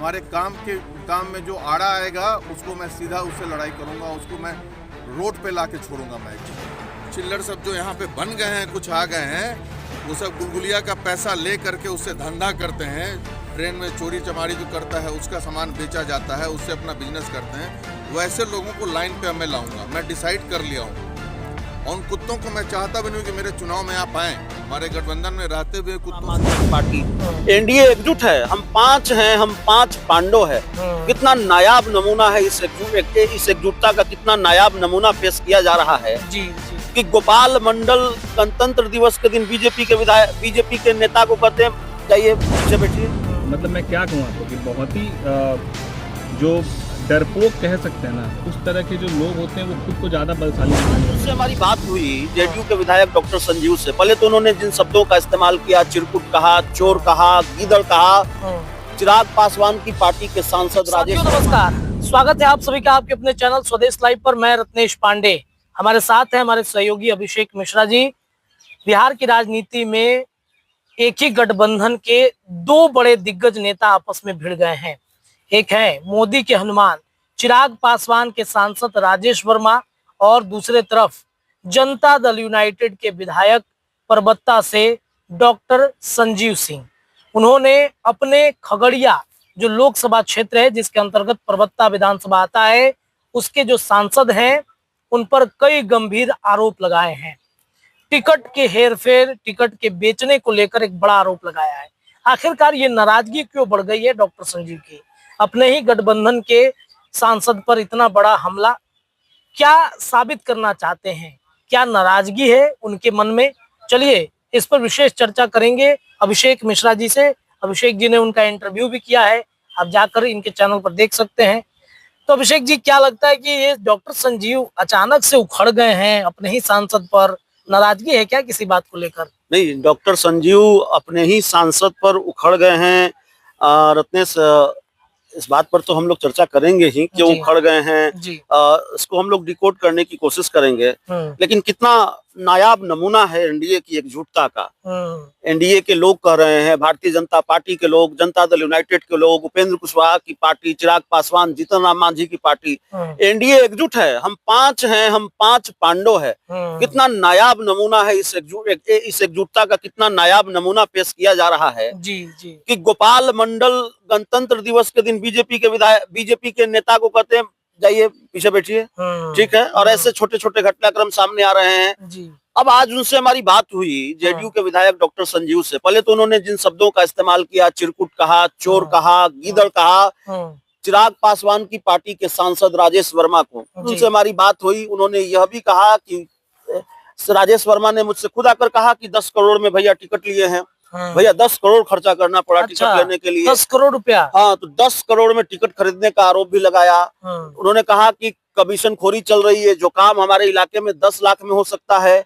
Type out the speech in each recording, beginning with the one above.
हमारे काम में जो आड़ा आएगा उसको मैं सीधा उससे लड़ाई करूंगा, उसको मैं रोड पे लाके छोड़ूंगा। मैं चिल्लर सब जो यहाँ पे बन गए हैं, कुछ आ गए हैं, वो सब गुलगुलिया का पैसा ले करके उससे धंधा करते हैं। ट्रेन में चोरी चमारी जो करता है उसका सामान बेचा जाता है, उससे अपना बिजनेस करते हैं। वैसे लोगों को लाइन पे मैं लाऊंगा, मैं डिसाइड कर लिया हूँ। और उन कुत्तों को मैं चाहता भी नहीं कि मेरे चुनाव में आप आए। हमारे गठबंधन में रहते हुए कुत्तों पार्टी एनडीए एकजुट है, हम 5 हैं, हम 5 पांडव है। कितना नायाब नमूना है इस एकजुटता का, कितना नायाब नमूना पेश किया जा रहा है जी। कि गोपाल मंडल गणतंत्र दिवस के दिन बीजेपी के नेता को कहते हैं जाइए पीछे बैठिए। मतलब मैं क्या कहूँ आपको कि बहुत ही जो डरपोक कह सकते हैं ना, उस तरह के जो लोग होते हैं वो खुद को ज्यादा बलशाली। उससे हमारी बात हुई जेडीयू के विधायक डॉक्टर संजीव से। पहले तो उन्होंने जिन शब्दों का इस्तेमाल किया, चिरकुट कहा, चोर कहा, गीदड़ कहा, चिराग पासवान की पार्टी के सांसद राजेश। नमस्कार, स्वागत है आप सभी का आपके अपने चैनल स्वदेश लाइव पर। मैं रत्नेश पांडे, हमारे साथ है हमारे सहयोगी अभिषेक मिश्रा जी। बिहार की राजनीति में एक ही गठबंधन के 2 बड़े दिग्गज नेता आपस में भिड़ गए हैं। एक है मोदी के हनुमान चिराग पासवान के सांसद राजेश वर्मा, और दूसरे तरफ जनता दल यूनाइटेड के विधायक परबत्ता से डॉक्टर संजीव सिंह। उन्होंने अपने खगड़िया जो लोकसभा क्षेत्र है जिसके अंतर्गत परबत्ता विधानसभा आता है, उसके जो सांसद हैं उन पर कई गंभीर आरोप लगाए हैं। टिकट के हेरफेर, टिकट के बेचने को लेकर एक बड़ा आरोप लगाया है। आखिरकार ये नाराजगी क्यों बढ़ गई है डॉक्टर संजीव की? अपने ही गठबंधन के सांसद पर इतना बड़ा हमला, क्या साबित करना चाहते हैं? क्या नाराजगी है उनके मन में? चलिए इस पर विशेष चर्चा करेंगे अभिषेक मिश्रा जी से। अभिषेक जी ने उनका इंटरव्यू भी किया है, आप जाकर इनके चैनल पर देख सकते हैं। तो अभिषेक जी, क्या लगता है कि ये डॉक्टर संजीव अचानक से उखड़ गए हैं अपने ही सांसद पर? नाराजगी है क्या किसी बात को लेकर? नहीं, डॉक्टर संजीव अपने ही सांसद पर उखड़ गए हैं। रत्नेश, इस बात पर तो हम लोग चर्चा करेंगे ही, क्यों उखड़ गए हैं इसको हम लोग डिकोड करने की कोशिश करेंगे। लेकिन कितना नायाब नमूना है एनडीए की एकजुटता का। एनडीए के लोग कह रहे हैं, भारतीय जनता पार्टी के लोग, जनता दल यूनाइटेड के लोग, उपेंद्र कुशवाहा की पार्टी, चिराग पासवान, जीतन राम मांझी की पार्टी, एनडीए एकजुट है, हम 5 हैं, हम 5 पांडव है। कितना नायाब नमूना है इस एकजुटता का, कितना नायाब नमूना पेश किया जा रहा है जी। कि गोपाल मंडल गणतंत्र दिवस के दिन बीजेपी के नेता को कहते हैं जाइए पीछे बैठिए, ठीक है। और ऐसे छोटे छोटे घटनाक्रम सामने आ रहे हैं जी। अब आज उनसे हमारी बात हुई जेडीयू के विधायक डॉक्टर संजीव से। पहले तो उन्होंने जिन शब्दों का इस्तेमाल किया, चिरकुट कहा, चोर कहा, गीदड़ कहा, चिराग पासवान की पार्टी के सांसद राजेश वर्मा को, उनसे हमारी बात हुई। उन्होंने यह भी कहा कि राजेश वर्मा ने मुझसे खुद आकर कहा कि 10 करोड़ में भैया टिकट लिए हैं। भैया 10 करोड़ खर्चा करना पड़ा टिकट लेने के लिए। 10 करोड़ रुपया? हाँ, तो 10 करोड़ में टिकट खरीदने का आरोप भी लगाया। उन्होंने कहा कि कमीशन खोरी चल रही है, जो काम हमारे इलाके में 10 लाख में हो सकता है,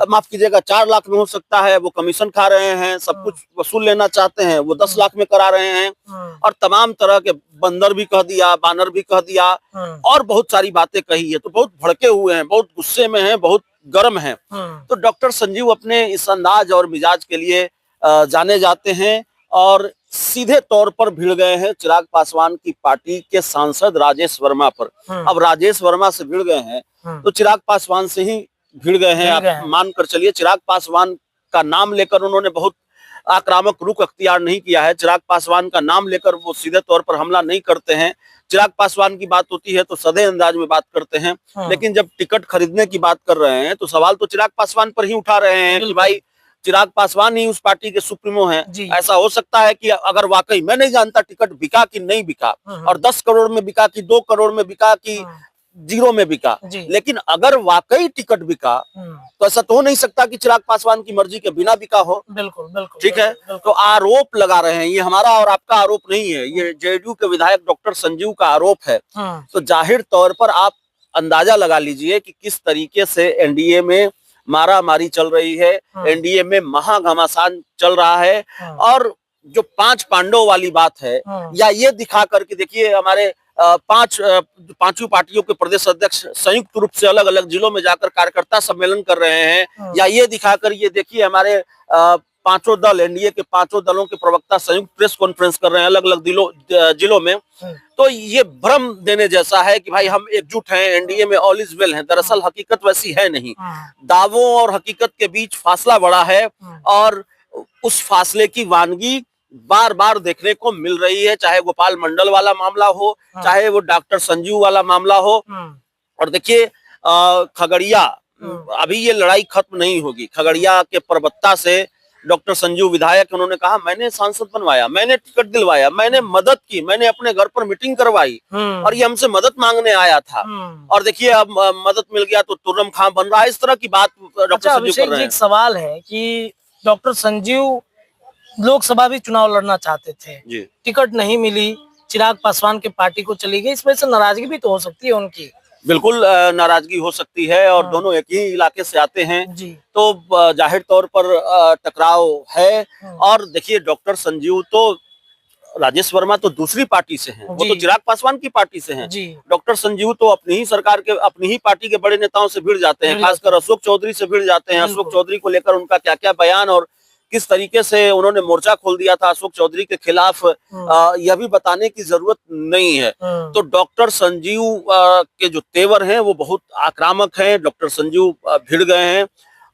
माफ कीजिएगा 4 लाख में हो सकता है, वो कमीशन खा रहे हैं, सब कुछ वसूल लेना चाहते हैं, वो 10 लाख में करा रहे हैं। और तमाम तरह के बंदर भी कह दिया, बानर भी कह दिया, और बहुत सारी बातें कही है। तो बहुत भड़के हुए हैं, बहुत गुस्से में हैं, बहुत गर्म हैं। तो डॉक्टर संजीव अपने इस अंदाज और मिजाज के लिए जाने जाते हैं, और सीधे तौर पर भिड़ गए हैं चिराग पासवान की पार्टी के सांसद राजेश वर्मा पर। अब राजेश वर्मा से भिड़ गए हैं तो चिराग पासवान से ही भिड़ गए हैं, आप मानकर चलिए। चिराग पासवान का नाम लेकर उन्होंने बहुत आक्रामक रुख अख्तियार नहीं किया है। चिराग पासवान का नाम लेकर वो सीधे तौर पर हमला नहीं करते हैं। चिराग पासवान की बात होती है तो सदे अंदाज में बात करते हैं, लेकिन जब टिकट खरीदने की बात कर रहे हैं तो सवाल तो चिराग पासवान पर ही उठा रहे हैं कि भाई चिराग पासवान ही उस पार्टी के सुप्रीमो हैं। ऐसा हो सकता है कि अगर वाकई, मैं नहीं जानता टिकट बिका कि नहीं बिका, और 10 करोड़ में बिका कि 2 करोड़ में बिका कि 0 में बिका, लेकिन अगर वाकई टिकट बिका तो ऐसा तो हो नहीं सकता कि चिराग पासवान की मर्जी के बिना बिका हो। बिल्कुल बिल्कुल, ठीक है। तो आरोप लगा रहे हैं, ये हमारा और आपका आरोप नहीं है, ये जेडीयू के विधायक डॉक्टर संजीव का आरोप है। तो जाहिर तौर पर आप अंदाजा लगा लीजिए कि किस तरीके से एनडीए में मारा मारी चल रही है, एनडीए में महाघमासान चल रहा है। और जो 5 पांडव वाली बात है, या ये दिखा करके देखिए, हमारे 5 पार्टियों के प्रदेश अध्यक्ष संयुक्त रूप से अलग अलग जिलों में जाकर कार्यकर्ता सम्मेलन कर रहे हैं, या ये दिखाकर ये देखिए हमारे पांचों दल, एनडीए के पांचों दलों के प्रवक्ता संयुक्त प्रेस कॉन्फ्रेंस कर रहे हैं अलग अलग जिलों में, तो ये भ्रम देने जैसा है कि भाई हम एकजुट हैं, एनडीए में ऑल इज वेल है। दरअसल हकीकत वैसी है नहीं। दावों और हकीकत के बीच फासला बड़ा है और उस फासले की वानगी बार बार देखने को मिल रही है, चाहे गोपाल मंडल वाला मामला हो, चाहे वो डॉक्टर संजीव वाला मामला हो। और देखिए खगड़िया, अभी ये लड़ाई खत्म नहीं होगी। खगड़िया के परबत्ता से डॉक्टर संजीव विधायक, उन्होंने कहा मैंने सांसद बनवाया, मैंने टिकट दिलवाया, मैंने मदद की, मैंने अपने घर पर मीटिंग करवाई और ये हमसे मदद मांगने आया था। और देखिए अब मदद मिल गया तो तुर्रम खां बन रहा है। इस तरह की बात डॉक्टर संजीव कर रहे हैं। एक सवाल है कि डॉक्टर संजीव लोकसभा भी चुनाव लड़ना चाहते थे, टिकट नहीं मिली, चिराग पासवान के पार्टी को चली गई, इसमें से नाराजगी भी तो हो सकती है उनकी। बिल्कुल नाराजगी हो सकती है और दोनों एक ही इलाके से आते हैं तो जाहिर तौर पर टकराव है। और देखिए डॉक्टर संजीव तो, राजेश वर्मा तो दूसरी पार्टी से हैं, वो तो चिराग पासवान की पार्टी से हैं। डॉक्टर संजीव तो अपनी ही सरकार के, अपनी ही पार्टी के बड़े नेताओं से भिड़ जाते हैं, खासकर अशोक चौधरी से भिड़ जाते हैं। अशोक चौधरी को लेकर उनका क्या क्या बयान और किस तरीके से उन्होंने मोर्चा खोल दिया था अशोक चौधरी के खिलाफ, यह भी बताने की जरूरत नहीं है। तो डॉक्टर संजीव के जो तेवर हैं वो बहुत आक्रामक हैं। डॉक्टर संजीव भिड़ गए हैं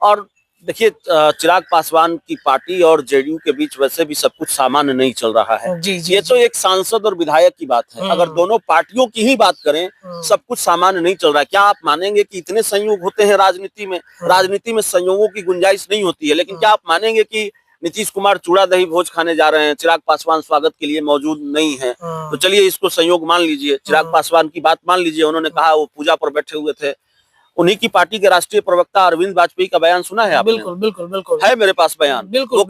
और देखिए चिराग पासवान की पार्टी और जेडीयू के बीच वैसे भी सब कुछ सामान्य नहीं चल रहा है। ये तो एक सांसद और विधायक की बात है। अगर दोनों पार्टियों की ही बात करें, सब कुछ सामान्य नहीं चल रहा है। क्या आप मानेंगे कि इतने संयोग होते हैं राजनीति में? राजनीति में संयोगों की गुंजाइश नहीं होती है, लेकिन क्या आप मानेंगे कि नीतीश कुमार चूड़ा दही भोज खाने जा रहे हैं, चिराग पासवान स्वागत के लिए मौजूद नहीं है? तो चलिए इसको संयोग मान लीजिए, चिराग पासवान की बात मान लीजिए। उन्होंने कहा वो पूजा पर बैठे हुए थे। उन्हीं की पार्टी के राष्ट्रीय प्रवक्ता अरविंद वाजपेयी का बयान सुना है आपने? बिल्कुल बिल्कुल बिल्कुल है मेरे पास बयान। वो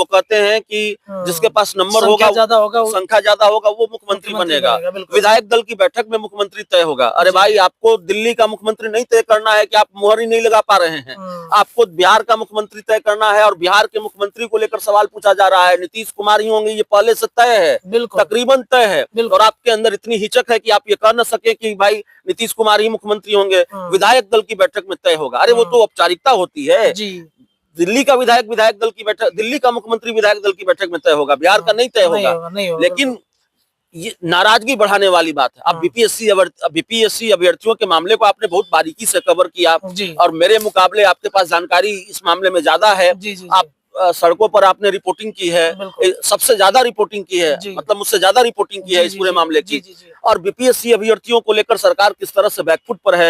कहते हैं कि जिसके पास नंबर होगा, संख्या ज्यादा होगा, वो मुख्यमंत्री बनेगा। विधायक दल की बैठक में मुख्यमंत्री तय होगा। अरे भाई, आपको दिल्ली का मुख्यमंत्री नहीं तय करना है कि आप मुहर ही नहीं लगा पा रहे हैं, आपको बिहार का मुख्यमंत्री तय करना है। और बिहार के मुख्यमंत्री को लेकर सवाल पूछा जा रहा है, नीतीश कुमार ही होंगे, ये पहले से तय है, तकरीबन तय है। और आपके अंदर इतनी हिचक है कि आप ये कह न सके कि भाई नीतीश कुमार ही मुख्यमंत्री होंगे, विधायक दल की बैठक में तय होगा। अरे वो तो औपचारिकता होती है। दिल्ली का विधायक विधायक दल की बैठक, दिल्ली का मुख्यमंत्री विधायक दल की बैठक में तय होगा, बिहार का नहीं तय होगा। लेकिन ये नाराजगी बढ़ाने वाली बात है। अब बीपीएससी अभ्यर्थियों के मामले को आपने बहुत बारीकी से कवर किया और मेरे मुकाबले आपके पास जानकारी इस मामले में ज्यादा है। आप सड़कों पर आपने रिपोर्टिंग की है, सबसे ज्यादा रिपोर्टिंग की है, मतलब मुझसे ज्यादा रिपोर्टिंग की है इस पूरे मामले की। और बीपीएससी अभ्यर्थियों को लेकर सरकार किस तरह से बैकफुट पर है,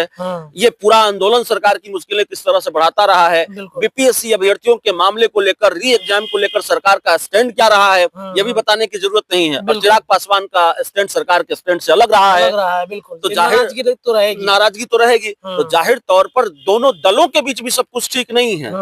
ये पूरा आंदोलन सरकार की मुश्किलें किस तरह से बढ़ाता रहा है, बीपीएससी अभ्यर्थियों के मामले को लेकर, री एग्जाम को लेकर सरकार का स्टैंड क्या रहा है, ये भी बताने की जरूरत नहीं है। और चिराग पासवान का स्टैंड सरकार के स्टैंड से अलग रहा है, तो नाराजगी तो रहेगी। तो जाहिर तौर पर दोनों दलों के बीच भी सब कुछ ठीक नहीं है।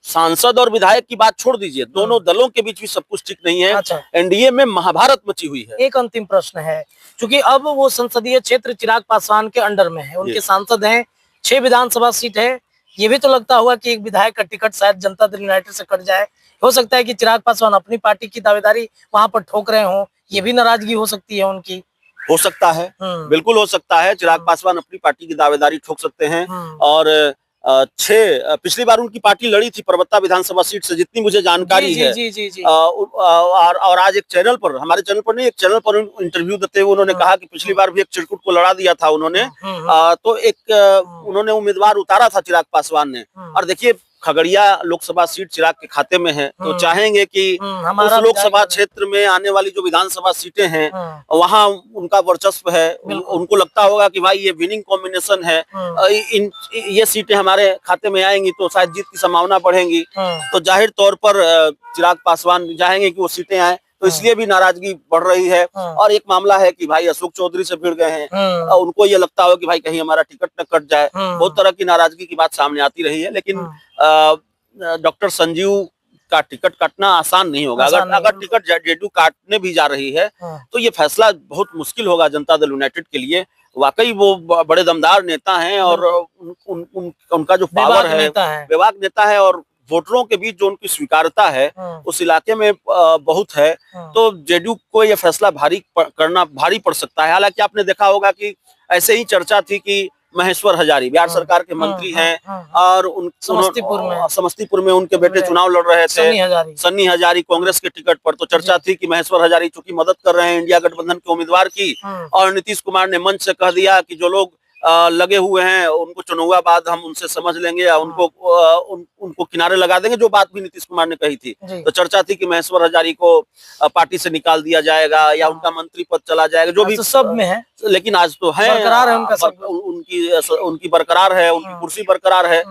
सांसद और विधायक की बात छोड़ दीजिए, दोनों दलों के बीच भी सब कुछ ठीक नहीं है। अच्छा। एनडीए में महाभारत मची हुई है। एक अंतिम प्रश्न है, क्योंकि अब वो संसदीय क्षेत्र चिराग पासवान के अंडर में है, उनके सांसद हैं, 6 विधानसभा सीट है। ये भी तो लगता हुआ कि एक विधायक का टिकट शायद जनता दल यूनाइटेड से कट जाए। हो सकता है कि चिराग पासवान अपनी पार्टी की दावेदारी वहां पर ठोक रहे हो, ये भी नाराजगी हो सकती है उनकी। हो सकता है, बिल्कुल हो सकता है। चिराग पासवान अपनी पार्टी की दावेदारी ठोक सकते हैं। और पिछली बार उनकी पार्टी लड़ी थी परबत्ता विधानसभा सीट से, जितनी मुझे जानकारी है। और आज एक चैनल पर, हमारे चैनल पर नहीं, एक चैनल पर इंटरव्यू देते हुए उन्होंने कहा कि पिछली बार भी एक चिरकुट को लड़ा दिया था उन्होंने। तो एक उन्होंने उम्मीदवार उतारा था चिराग पासवान ने। और देखिए खगड़िया लोकसभा सीट चिराग के खाते में है, तो चाहेंगे कि उस लोकसभा क्षेत्र में आने वाली जो विधानसभा सीटें हैं वहां उनका वर्चस्व है। उनको लगता होगा कि भाई ये विनिंग कॉम्बिनेशन है, ये सीटें हमारे खाते में आएंगी तो शायद जीत की संभावना बढ़ेगी। तो जाहिर तौर पर चिराग पासवान चाहेंगे कि वो सीटें आए, तो इसलिए भी नाराजगी बढ़ रही है। और एक मामला है कि भाई अशोक चौधरी से भिड़ गए हैं, उनको ये लगता हो कि भाई कहीं हमारा टिकट न कट जाए। बहुत तरह की नाराजगी की बात सामने आती रही है, लेकिन डॉक्टर संजीव का टिकट काटना आसान नहीं होगा। अगर टिकट जेडीयू काटने भी जा रही है तो ये फैसला बहुत मुश्किल होगा जनता दल यूनाइटेड के लिए। वाकई वो बड़े दमदार नेता हैं और उनका जो पावर है, बेबाक नेता है, और वोटरों के बीच जो उनकी स्वीकार्यता है उस इलाके में बहुत है। तो जेडीयू को यह फैसला भारी पड़ सकता है। हालांकि आपने देखा होगा कि ऐसे ही चर्चा थी कि महेश्वर हजारी बिहार सरकार के मंत्री हैं और समस्तीपुर में उनके बेटे चुनाव लड़ रहे थे, सन्नी हजारी कांग्रेस के टिकट पर। तो चर्चा थी कि महेश्वर हजारी चूंकि मदद कर रहे हैं इंडिया गठबंधन के उम्मीदवार की, और नीतीश कुमार ने मंच से कह दिया कि जो लोग लगे हुए हैं उनको चुनाव बाद हम उनसे समझ लेंगे या उनको किनारे लगा देंगे, जो बात भी नीतीश कुमार ने कही थी। तो चर्चा थी कि महेश्वर हजारी को पार्टी से निकाल दिया जाएगा या उनका मंत्री पद चला जाएगा, जो भी सब में है। लेकिन आज तो है बरकरार है उनकी बरकरार है, उनकी कुर्सी बरकरार है।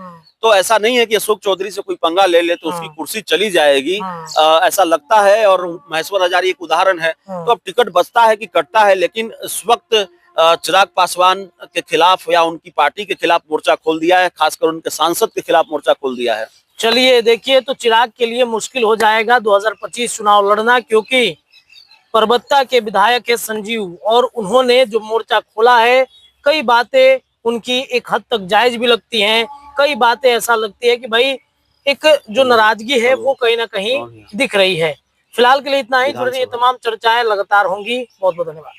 तो ऐसा नहीं है कि अशोक चौधरी से कोई पंगा ले ले तो उसकी कुर्सी चली जाएगी, ऐसा लगता है। और महेश्वर हजारी एक उदाहरण है। तो अब टिकट बचता है कि कटता है, लेकिन इस वक्त चिराग पासवान के खिलाफ या उनकी पार्टी के खिलाफ मोर्चा खोल दिया है, खासकर उनके सांसद के खिलाफ मोर्चा खोल दिया है। चलिए देखिए, तो चिराग के लिए मुश्किल हो जाएगा 2025 चुनाव लड़ना, क्योंकि परबत्ता के विधायक है संजीव, और उन्होंने जो मोर्चा खोला है, कई बातें उनकी एक हद तक जायज भी लगती हैं, कई बातें ऐसा लगती है कि भाई एक जो नाराजगी है वो कहीं ना कहीं दिख रही है। फिलहाल के लिए इतना ही। जुड़े रहिए, तमाम चर्चाएं लगातार होंगी। बहुत बहुत धन्यवाद।